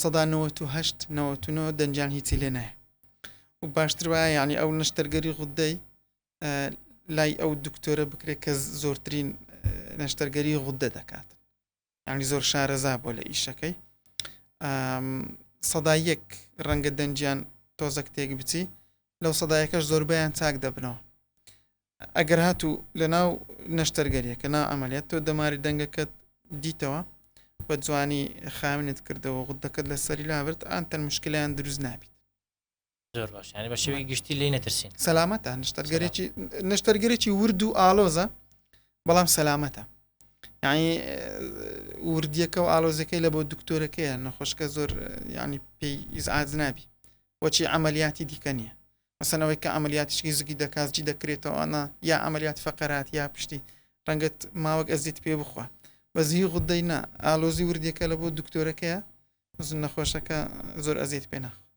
سەدا 98 دەنجیان هیچی لێ نایە و باشتر وایە یعنی ئەو نەشتەرگەری غودەی لای ئەو دکتۆرە بکرێت کە زۆرترین نەشتەرگەری غودە دەکات یعنی زۆر شارەزا بۆ لە ئیشەکەی سەدا 1 ڕەنگە دەنجیان تۆزەک تێک بچی لەو سەدایەکەش زۆربیان چاک دەبنەوە ئەگەر هاتوو لە ناو نەشتەرگەریەکە ناو ئەمەلیات تۆ دەماری دەنگەکەت دیتەوە بە جوانی خاوێنت کردەوە غودەکەت لە سەری لابرد ئەتەن مشکلیان دروست نابێت زۆر باش ینی بە شێوەی گشتی لێ نەترسین سەلامەتە نەشتەرگەرێکی ورد و ئالۆزە بەڵام سەلامەتە یعنی وردیەکە و ئالۆزەکەی لە بۆ دکتۆرەکەیە نەخۆشکە زۆر ینی پێی ئیزعاج نابی وەچی عملیاتی دیکە نییە مەسەنەوەی کە عملیاتیشکی زگی دەکاتجی دەکرێتەوە ئەنا یا عملیات فەقەرات یا پشتی ڕەنگەت ماوەک ئەزیێت پێ بخوا بەزیی غودەی نا ئالۆزی وردیەکە لە بۆ دکتۆرەکەیە نەخۆشەکە زۆر ئەزیێت پێ ناخ